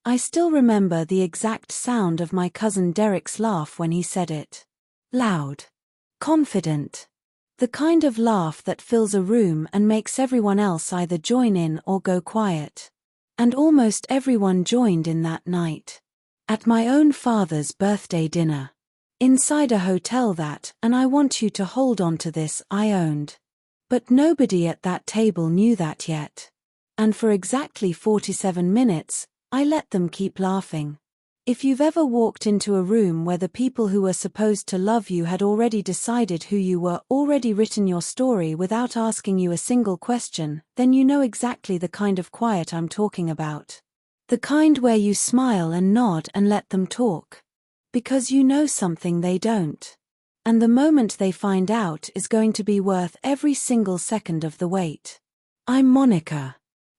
I still remember the exact sound of my cousin Derek's laugh when he said it. Loud. Confident. The kind of laugh that fills a room and makes everyone else either join in or go quiet. And almost everyone joined in that night. At my own father's birthday dinner. Inside a hotel that, and I want you to hold on to this, I owned. But nobody at that table knew that yet. And for exactly 47 minutes, I let them keep laughing. If you've ever walked into a room where the people who were supposed to love you had already decided who you were, already written your story without asking you a single question, then you know exactly the kind of quiet I'm talking about. The kind where you smile and nod and let them talk. Because you know something they don't. And the moment they find out is going to be worth every single second of the wait. I'm Monica.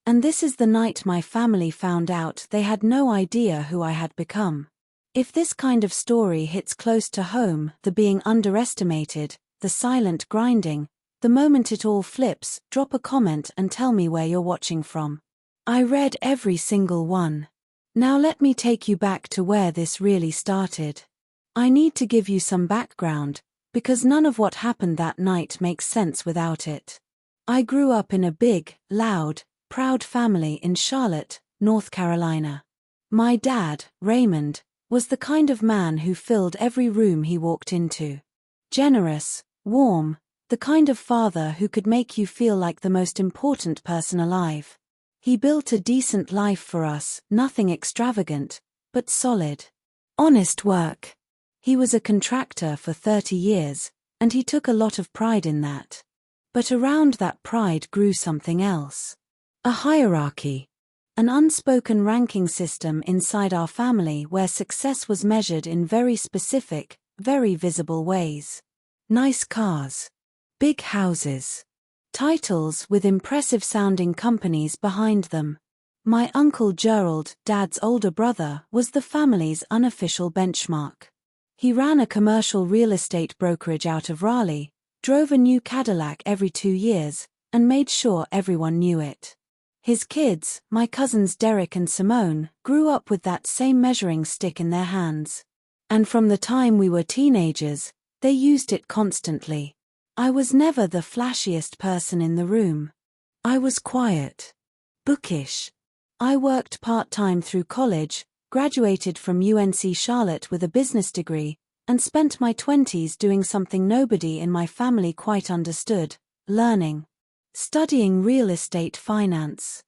And this is the night my family found out they had no idea who I had become. If this kind of story hits close to home, the being underestimated, the silent grinding, the moment it all flips, drop a comment and tell me where you're watching from. I read every single one. Now let me take you back to where this really started. I need to give you some background, because none of what happened that night makes sense without it. I grew up in a big, loud, proud family in Charlotte, North Carolina. My dad, Raymond, was the kind of man who filled every room he walked into. Generous, warm, the kind of father who could make you feel like the most important person alive. He built a decent life for us, nothing extravagant, but solid. Honest work. He was a contractor for 30 years, and he took a lot of pride in that. But around that pride grew something else. A hierarchy. An unspoken ranking system inside our family where success was measured in very specific, very visible ways. Nice cars. Big houses. Titles with impressive-sounding companies behind them. My Uncle Gerald, Dad's older brother, was the family's unofficial benchmark. He ran a commercial real estate brokerage out of Raleigh, drove a new Cadillac every 2 years, and made sure everyone knew it. His kids, my cousins Derek and Simone, grew up with that same measuring stick in their hands. And from the time we were teenagers, they used it constantly. I was never the flashiest person in the room. I was quiet. Bookish. I worked part-time through college, graduated from UNC Charlotte with a business degree, and spent my 20s doing something nobody in my family quite understood, learning. Studying real estate finance.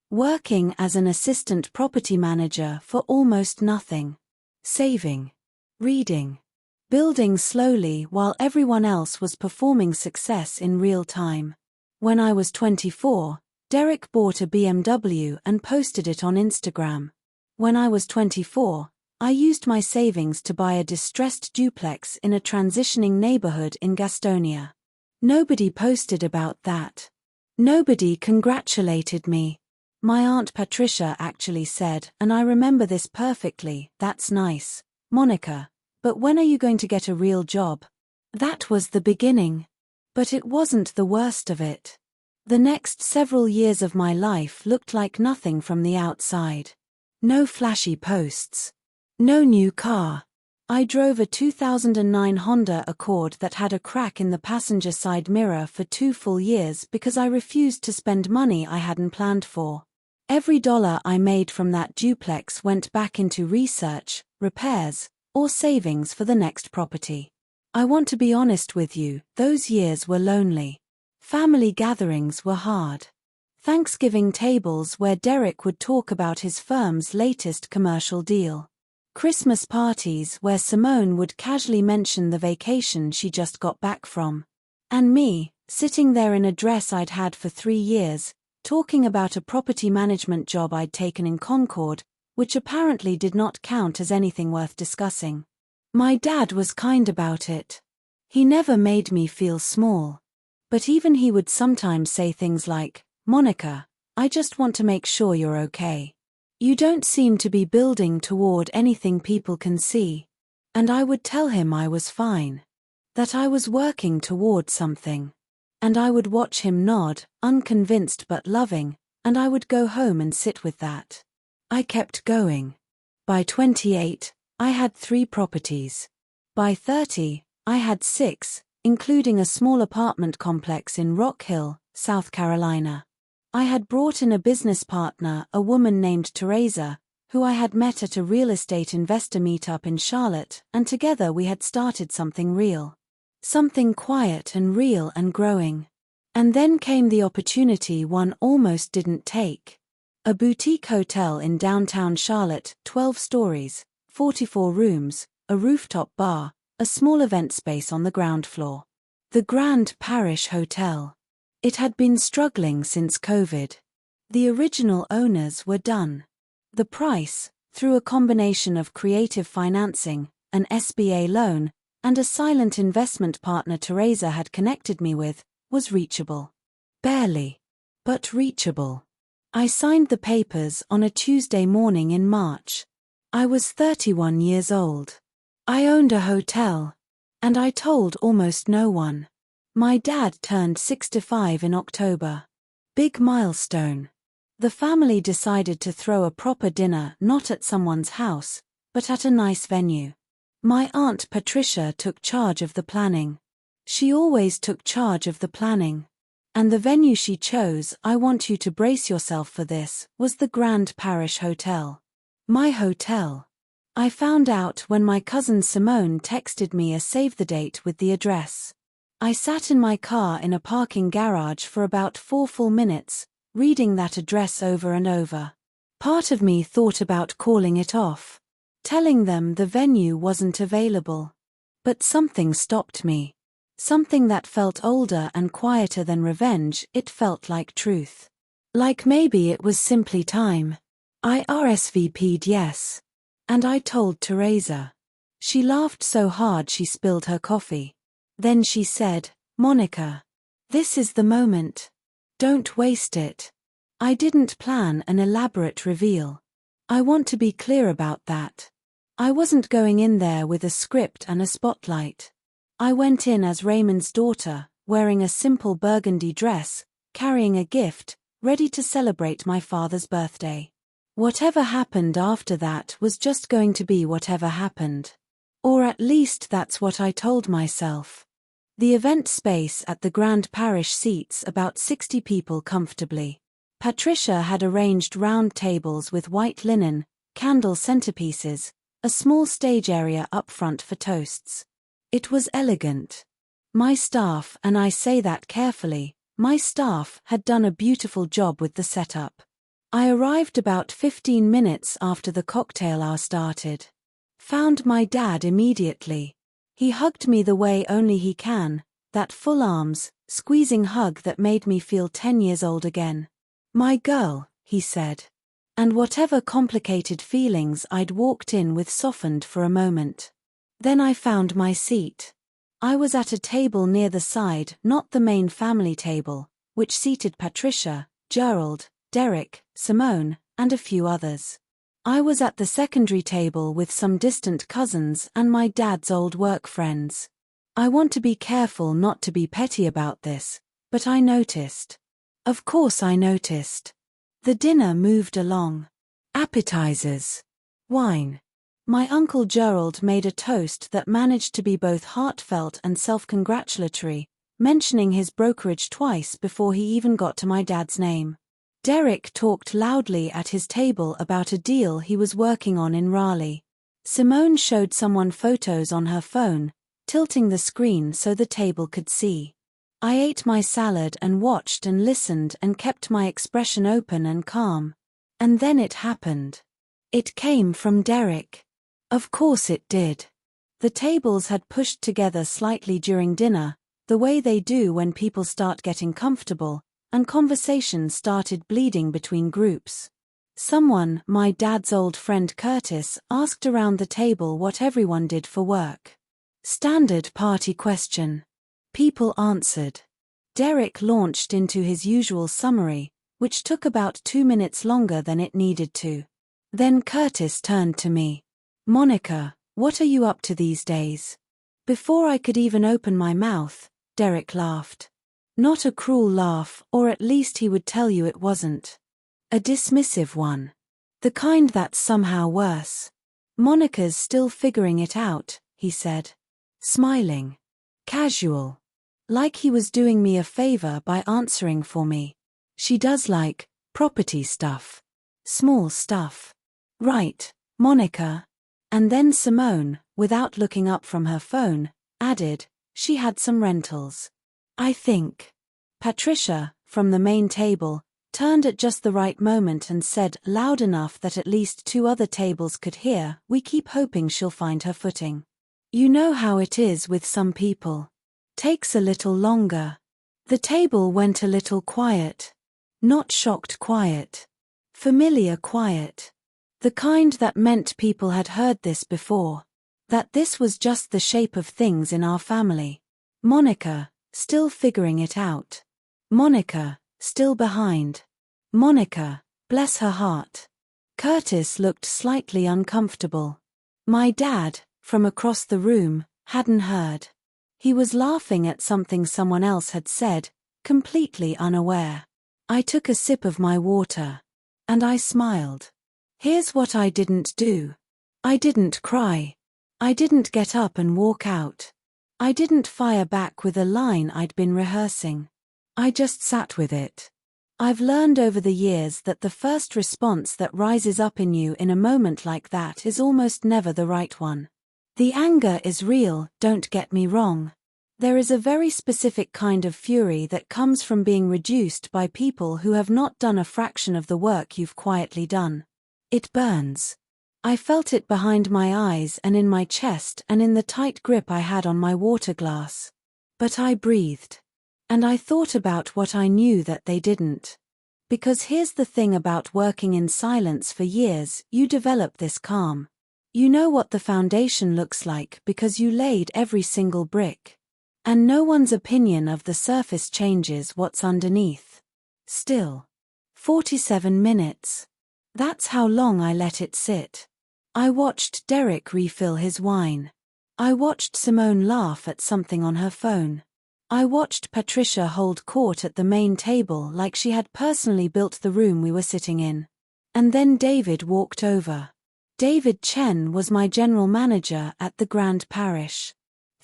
Working as an assistant property manager for almost nothing. Saving. Reading. Building slowly while everyone else was performing success in real time. When I was 24, Derek bought a BMW and posted it on Instagram. When I was 24, I used my savings to buy a distressed duplex in a transitioning neighborhood in Gastonia. Nobody posted about that. Nobody congratulated me. My Aunt Patricia actually said, and I remember this perfectly, "That's nice, Monica, but when are you going to get a real job?" That was the beginning. But it wasn't the worst of it. The next several years of my life looked like nothing from the outside. No flashy posts. No new car. I drove a 2009 Honda Accord that had a crack in the passenger side mirror for 2 full years because I refused to spend money I hadn't planned for. Every dollar I made from that duplex went back into research, repairs, or savings for the next property. I want to be honest with you, those years were lonely. Family gatherings were hard. Thanksgiving tables where Derek would talk about his firm's latest commercial deal. Christmas parties where Simone would casually mention the vacation she just got back from. And me, sitting there in a dress I'd had for 3 years, talking about a property management job I'd taken in Concord, which apparently did not count as anything worth discussing. My dad was kind about it. He never made me feel small. But even he would sometimes say things like, "Monica, I just want to make sure you're okay. You don't seem to be building toward anything people can see." And I would tell him I was fine. That I was working toward something. And I would watch him nod, unconvinced but loving, and I would go home and sit with that. I kept going. By 28, I had 3 properties. By 30, I had 6, including a small apartment complex in Rock Hill, South Carolina. I had brought in a business partner, a woman named Teresa, who I had met at a real estate investor meetup in Charlotte, and together we had started something real. Something quiet and real and growing. And then came the opportunity one almost didn't take. A boutique hotel in downtown Charlotte, 12 stories, 44 rooms, a rooftop bar, a small event space on the ground floor. The Grand Parish Hotel. It had been struggling since COVID. The original owners were done. The price, through a combination of creative financing, an SBA loan, and a silent investment partner Teresa had connected me with, was reachable. Barely. But reachable. I signed the papers on a Tuesday morning in March. I was 31 years old. I owned a hotel. And I told almost no one. My dad turned 65 in October. Big milestone. The family decided to throw a proper dinner not at someone's house, but at a nice venue. My Aunt Patricia took charge of the planning. She always took charge of the planning. And the venue she chose, I want you to brace yourself for this, was the Grand Parish Hotel. My hotel. I found out when my cousin Simone texted me a save the date with the address. I sat in my car in a parking garage for about 4 full minutes, reading that address over and over. Part of me thought about calling it off, telling them the venue wasn't available. But something stopped me. Something that felt older and quieter than revenge. It felt like truth. Like maybe it was simply time. I RSVP'd yes. And I told Teresa. She laughed so hard she spilled her coffee. Then she said, "Monica, this is the moment. Don't waste it." I didn't plan an elaborate reveal. I want to be clear about that. I wasn't going in there with a script and a spotlight. I went in as Raymond's daughter, wearing a simple burgundy dress, carrying a gift, ready to celebrate my father's birthday. Whatever happened after that was just going to be whatever happened. Or at least that's what I told myself. The event space at the Grand Parish seats about 60 people comfortably. Patricia had arranged round tables with white linen, candle centerpieces, a small stage area up front for toasts. It was elegant. My staff, and I say that carefully, my staff had done a beautiful job with the setup. I arrived about 15 minutes after the cocktail hour started. Found my dad immediately. He hugged me the way only he can, that full arms, squeezing hug that made me feel 10 years old again. "My girl," he said. And whatever complicated feelings I'd walked in with softened for a moment. Then I found my seat. I was at a table near the side, not the main family table, which seated Patricia, Gerald, Derek, Simone, and a few others. I was at the secondary table with some distant cousins and my dad's old work friends. I want to be careful not to be petty about this, but I noticed. Of course I noticed. The dinner moved along. Appetizers. Wine. My Uncle Gerald made a toast that managed to be both heartfelt and self-congratulatory, mentioning his brokerage twice before he even got to my dad's name. Derek talked loudly at his table about a deal he was working on in Raleigh. Simone showed someone photos on her phone, tilting the screen so the table could see. I ate my salad and watched and listened and kept my expression open and calm. And then it happened. It came from Derek. Of course it did. The tables had pushed together slightly during dinner, the way they do when people start getting comfortable, and conversations started bleeding between groups. Someone, my dad's old friend Curtis, asked around the table what everyone did for work. Standard party question. People answered. Derek launched into his usual summary, which took about 2 minutes longer than it needed to. Then Curtis turned to me. "Monica, what are you up to these days?" Before I could even open my mouth, Derek laughed. Not a cruel laugh, or at least he would tell you it wasn't. A dismissive one. The kind that's somehow worse. Monica's still figuring it out, he said. Smiling. Casual. Like he was doing me a favor by answering for me. She does like property stuff. Small stuff. Right, Monica. And then Simone, without looking up from her phone, added, she had some rentals. I think. Patricia, from the main table, turned at just the right moment and said loud enough that at least 2 other tables could hear, we keep hoping she'll find her footing. You know how it is with some people. Takes a little longer. The table went a little quiet. Not shocked quiet. Familiar quiet. The kind that meant people had heard this before. That this was just the shape of things in our family. Monica, still figuring it out. Monica, still behind. Monica, bless her heart. Curtis looked slightly uncomfortable. My dad, from across the room, hadn't heard. He was laughing at something someone else had said, completely unaware. I took a sip of my water. And I smiled. Here's what I didn't do. I didn't cry. I didn't get up and walk out. I didn't fire back with a line I'd been rehearsing. I just sat with it. I've learned over the years that the first response that rises up in you in a moment like that is almost never the right one. The anger is real, don't get me wrong. There is a very specific kind of fury that comes from being reduced by people who have not done a fraction of the work you've quietly done. It burns. I felt it behind my eyes and in my chest and in the tight grip I had on my water glass. But I breathed. And I thought about what I knew that they didn't. Because here's the thing about working in silence for years, you develop this calm. You know what the foundation looks like because you laid every single brick. And no one's opinion of the surface changes what's underneath. Still. 47 minutes. That's how long I let it sit. I watched Derek refill his wine. I watched Simone laugh at something on her phone. I watched Patricia hold court at the main table like she had personally built the room we were sitting in. And then David walked over. David Chen was my general manager at the Grand Parish.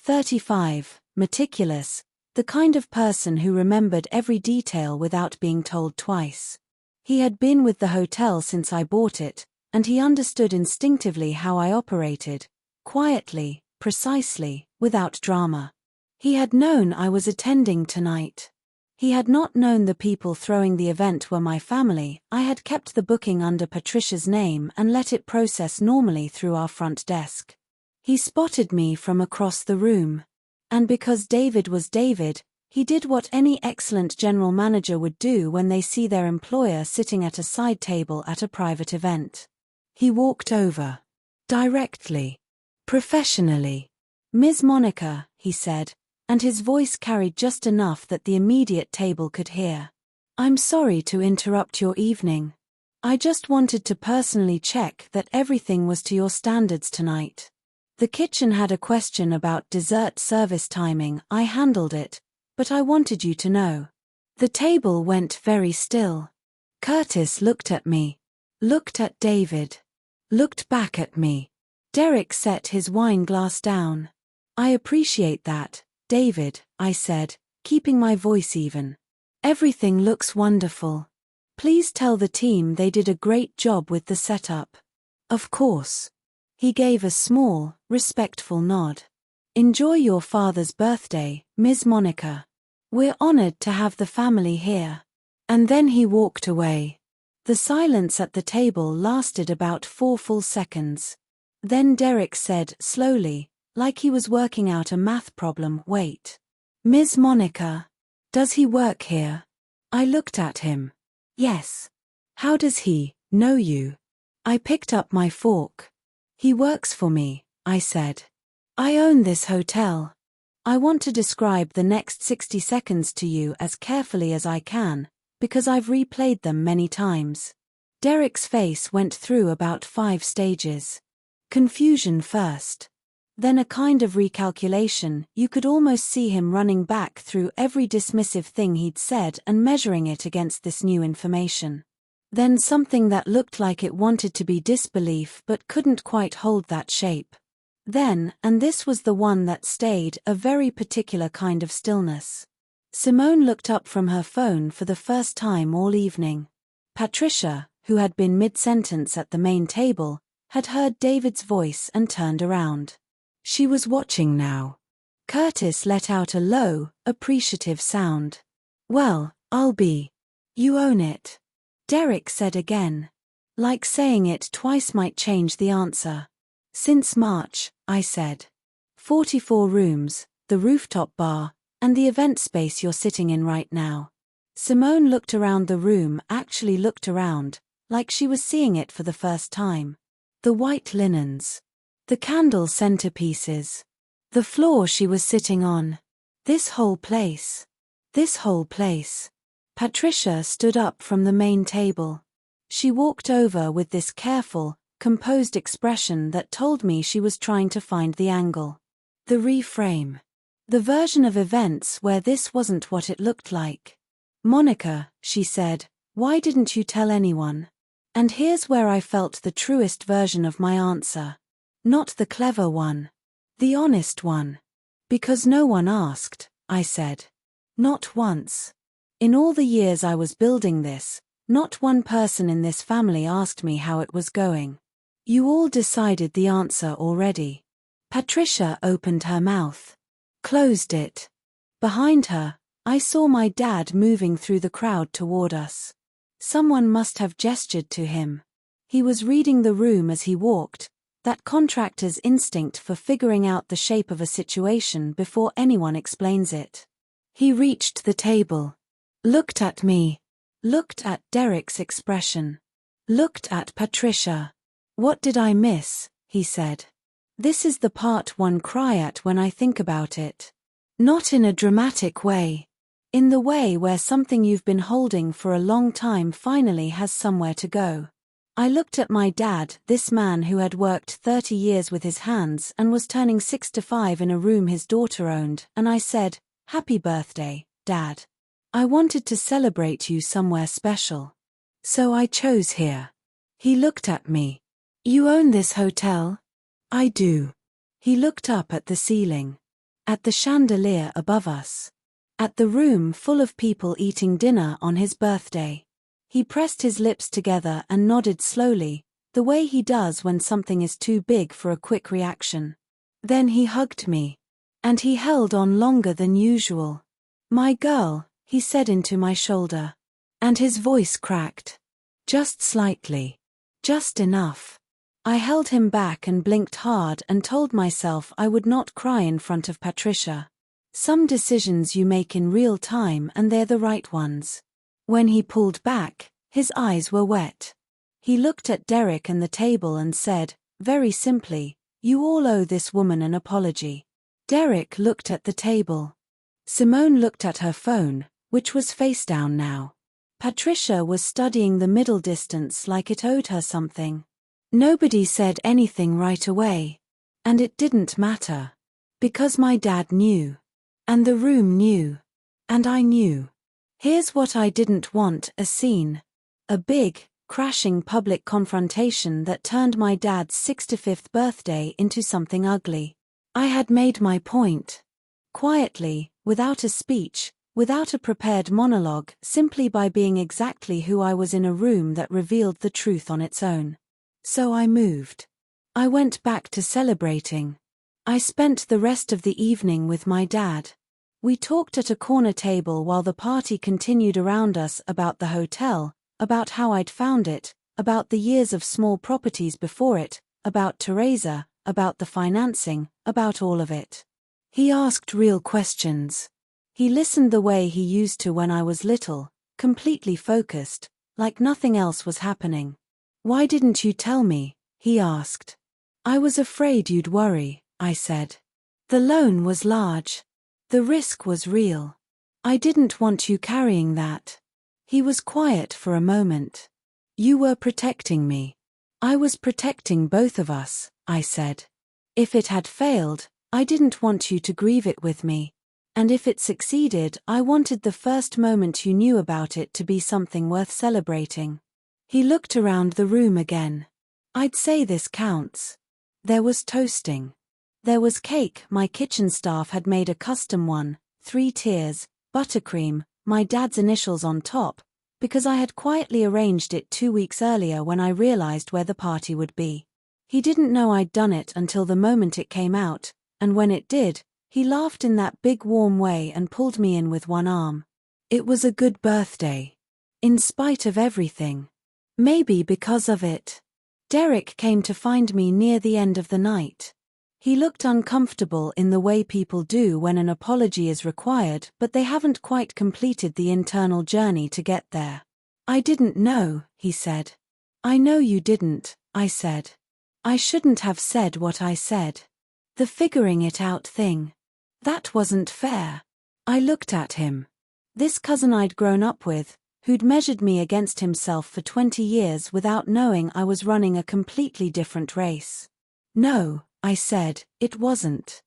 35, meticulous, the kind of person who remembered every detail without being told twice. He had been with the hotel since I bought it, and he understood instinctively how I operated, quietly, precisely, without drama. He had known I was attending tonight. He had not known the people throwing the event were my family. I had kept the booking under Patricia's name and let it process normally through our front desk. He spotted me from across the room. And because David was David, he did what any excellent general manager would do when they see their employer sitting at a side table at a private event. He walked over. Directly. Professionally. Ms. Monica, he said, and his voice carried just enough that the immediate table could hear. I'm sorry to interrupt your evening. I just wanted to personally check that everything was to your standards tonight. The kitchen had a question about dessert service timing. I handled it, but I wanted you to know. The table went very still. Curtis looked at me. Looked at David. Looked back at me. Derek set his wine glass down. I appreciate that, David, I said, keeping my voice even. Everything looks wonderful. Please tell the team they did a great job with the setup. Of course. He gave a small, respectful nod. Enjoy your father's birthday, Ms. Monica. We're honored to have the family here. And then he walked away. The silence at the table lasted about 4 full seconds. Then Derek said slowly, like he was working out a math problem, wait. Ms. Monica. Does he work here? I looked at him. Yes. How does he know you? I picked up my fork. He works for me, I said. I own this hotel. I want to describe the next 60 seconds to you as carefully as I can, because I've replayed them many times. Derek's face went through about 5 stages. Confusion first. Then a kind of recalculation. You could almost see him running back through every dismissive thing he'd said and measuring it against this new information. Then something that looked like it wanted to be disbelief but couldn't quite hold that shape. Then, and this was the one that stayed, a very particular kind of stillness. Simone looked up from her phone for the first time all evening. Patricia, who had been mid-sentence at the main table, had heard David's voice and turned around. She was watching now. Curtis let out a low, appreciative sound. "Well, I'll be. You own it," Derek said again. Like saying it twice might change the answer. "Since March," I said. 44 rooms, the rooftop bar, and the event space you're sitting in right now. Simone looked around the room, actually looked around, like she was seeing it for the first time. The white linens. The candle centerpieces. The floor she was sitting on. This whole place. This whole place. Patricia stood up from the main table. She walked over with this careful, composed expression that told me she was trying to find the angle. The reframe. The version of events where this wasn't what it looked like. "Monica," she said, "why didn't you tell anyone?" And here's where I felt the truest version of my answer. Not the clever one. The honest one. "Because no one asked," I said. "Not once. In all the years I was building this, not one person in this family asked me how it was going. You all decided the answer already." Patricia opened her mouth. Closed it. Behind her, I saw my dad moving through the crowd toward us. Someone must have gestured to him. He was reading the room as he walked, that contractor's instinct for figuring out the shape of a situation before anyone explains it. He reached the table. Looked at me. Looked at Derek's expression. Looked at Patricia. "What did I miss?" he said. "This is the part one cry at when I think about it. Not in a dramatic way. In the way where something you've been holding for a long time finally has somewhere to go." I looked at my dad, this man who had worked 30 years with his hands and was turning 65 in a room his daughter owned, and I said, "Happy birthday, Dad. I wanted to celebrate you somewhere special. So I chose here." He looked at me. "You own this hotel?" "I do." He looked up at the ceiling. At the chandelier above us. At the room full of people eating dinner on his birthday. He pressed his lips together and nodded slowly, the way he does when something is too big for a quick reaction. Then he hugged me. And he held on longer than usual. "My girl," he said into my shoulder. And his voice cracked. Just slightly. Just enough. I held him back and blinked hard and told myself I would not cry in front of Patricia. Some decisions you make in real time and they're the right ones. When he pulled back, his eyes were wet. He looked at Derek and the table and said, very simply, "You all owe this woman an apology." Derek looked at the table. Simone looked at her phone, which was face down now. Patricia was studying the middle distance like it owed her something. Nobody said anything right away. And it didn't matter. Because my dad knew. And the room knew. And I knew. Here's what I didn't want, a scene. A big, crashing public confrontation that turned my dad's 65th birthday into something ugly. I had made my point. Quietly, without a speech, without a prepared monologue, simply by being exactly who I was in a room that revealed the truth on its own. So I moved. I went back to celebrating. I spent the rest of the evening with my dad. We talked at a corner table while the party continued around us about the hotel, about how I'd found it, about the years of small properties before it, about Teresa, about the financing, about all of it. He asked real questions. He listened the way he used to when I was little, completely focused, like nothing else was happening. "Why didn't you tell me?" he asked. "I was afraid you'd worry," I said. "The loan was large. The risk was real. I didn't want you carrying that." He was quiet for a moment. "You were protecting me. I was protecting both of us," I said. "If it had failed, I didn't want you to grieve it with me. And if it succeeded, I wanted the first moment you knew about it to be something worth celebrating." He looked around the room again. I'd say this counts. There was toasting. There was cake, my kitchen staff had made a custom one, 3 tiers, buttercream, my dad's initials on top, because I had quietly arranged it 2 weeks earlier when I realized where the party would be. He didn't know I'd done it until the moment it came out, and when it did, he laughed in that big warm way and pulled me in with one arm. It was a good birthday. In spite of everything. Maybe because of it. Derek came to find me near the end of the night. He looked uncomfortable in the way people do when an apology is required, but they haven't quite completed the internal journey to get there. I didn't know, he said. I know you didn't, I said. I shouldn't have said what I said. The figuring it out thing. That wasn't fair. I looked at him. This cousin I'd grown up with, who'd measured me against himself for 20 years without knowing I was running a completely different race. No, I said, it wasn't.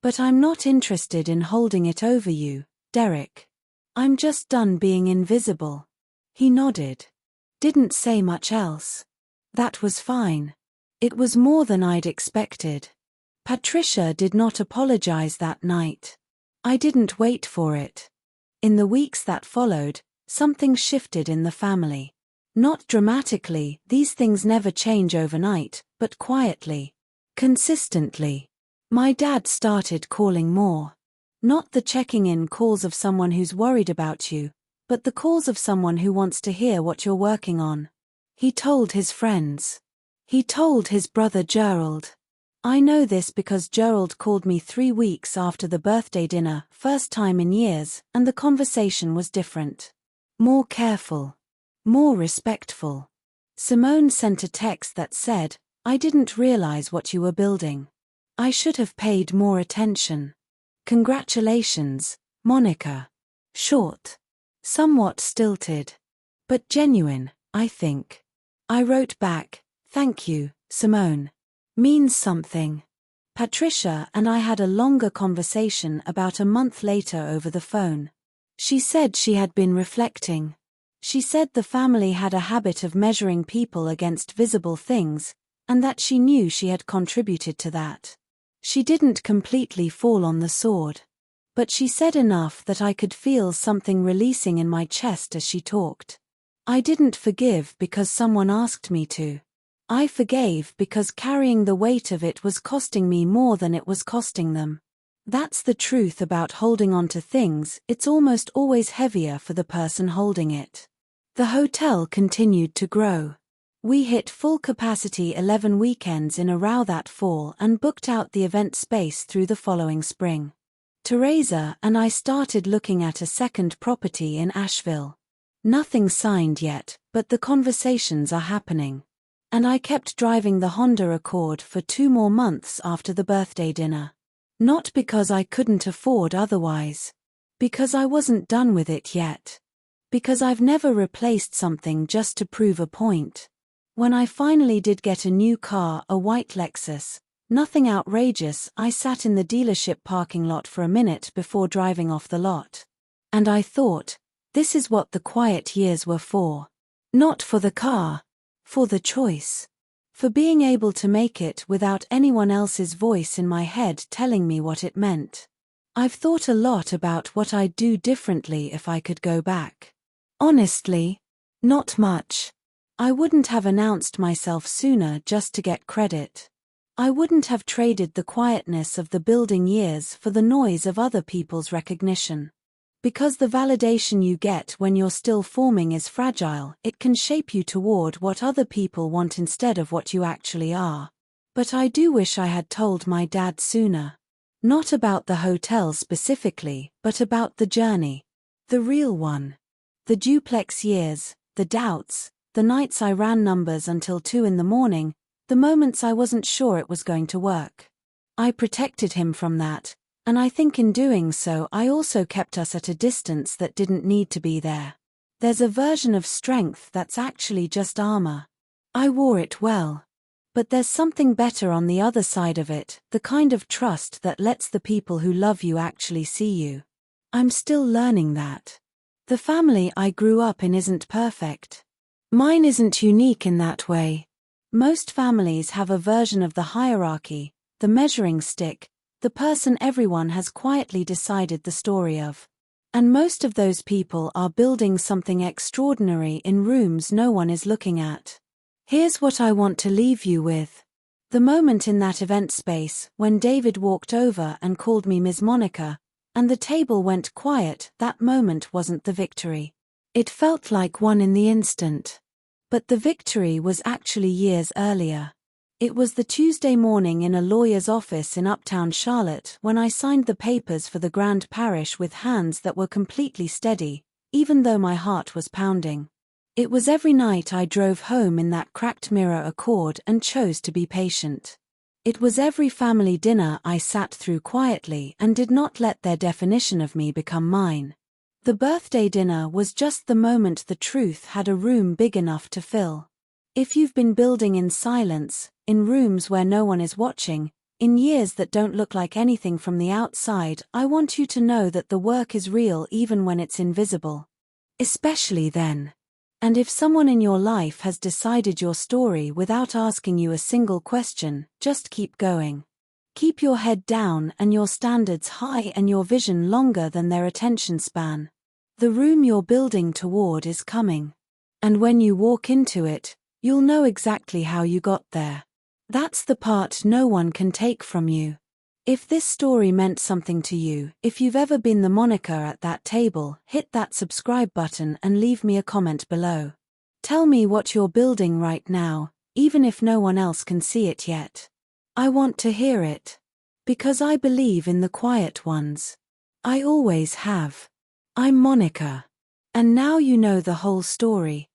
But I'm not interested in holding it over you, Derek. I'm just done being invisible. He nodded. Didn't say much else. That was fine. It was more than I'd expected. Patricia did not apologize that night. I didn't wait for it. In the weeks that followed, something shifted in the family. Not dramatically, these things never change overnight, but quietly. Consistently. My dad started calling more. Not the checking-in calls of someone who's worried about you, but the calls of someone who wants to hear what you're working on. He told his friends. He told his brother Gerald. I know this because Gerald called me 3 weeks after the birthday dinner, first time in years, and the conversation was different. More careful. More respectful. Simone sent a text that said, I didn't realize what you were building. I should have paid more attention. Congratulations, Monica. Short. Somewhat stilted. But genuine, I think. I wrote back, thank you, Simone. Means something. Patricia and I had a longer conversation about a month later over the phone. She said she had been reflecting. She said the family had a habit of measuring people against visible things, and that she knew she had contributed to that. She didn't completely fall on the sword. But she said enough that I could feel something releasing in my chest as she talked. I didn't forgive because someone asked me to. I forgave because carrying the weight of it was costing me more than it was costing them. That's the truth about holding on to things, it's almost always heavier for the person holding it. The hotel continued to grow. We hit full capacity 11 weekends in a row that fall and booked out the event space through the following spring. Teresa and I started looking at a second property in Asheville. Nothing signed yet, but the conversations are happening. And I kept driving the Honda Accord for 2 more months after the birthday dinner. Not because I couldn't afford otherwise. Because I wasn't done with it yet. Because I've never replaced something just to prove a point. When I finally did get a new car, a white Lexus, nothing outrageous, I sat in the dealership parking lot for a minute before driving off the lot. And I thought, this is what the quiet years were for. Not for the car. For the choice. For being able to make it without anyone else's voice in my head telling me what it meant. I've thought a lot about what I'd do differently if I could go back. Honestly, not much. I wouldn't have announced myself sooner just to get credit. I wouldn't have traded the quietness of the building years for the noise of other people's recognition. Because the validation you get when you're still forming is fragile, it can shape you toward what other people want instead of what you actually are. But I do wish I had told my dad sooner. Not about the hotel specifically, but about the journey. The real one. The duplex years, the doubts, the nights I ran numbers until 2 in the morning, the moments I wasn't sure it was going to work. I protected him from that. And I think in doing so I also kept us at a distance that didn't need to be there. There's a version of strength that's actually just armor. I wore it well. But there's something better on the other side of it, the kind of trust that lets the people who love you actually see you. I'm still learning that. The family I grew up in isn't perfect. Mine isn't unique in that way. Most families have a version of the hierarchy, the measuring stick, the person everyone has quietly decided the story of. And most of those people are building something extraordinary in rooms no one is looking at. Here's what I want to leave you with. The moment in that event space when David walked over and called me Ms. Monica, and the table went quiet, that moment wasn't the victory. It felt like one in the instant. But the victory was actually years earlier. It was the Tuesday morning in a lawyer's office in uptown Charlotte when I signed the papers for the grand parish with hands that were completely steady, even though my heart was pounding. It was every night I drove home in that cracked mirror Accord and chose to be patient. It was every family dinner I sat through quietly and did not let their definition of me become mine. The birthday dinner was just the moment the truth had a room big enough to fill. If you've been building in silence, in rooms where no one is watching, in years that don't look like anything from the outside, I want you to know that the work is real even when it's invisible. Especially then. And if someone in your life has decided your story without asking you a single question, just keep going. Keep your head down and your standards high and your vision longer than their attention span. The room you're building toward is coming. And when you walk into it, you'll know exactly how you got there. That's the part no one can take from you. If this story meant something to you, if you've ever been the Monica at that table, hit that subscribe button and leave me a comment below. Tell me what you're building right now, even if no one else can see it yet. I want to hear it. Because I believe in the quiet ones. I always have. I'm Monica. And now you know the whole story.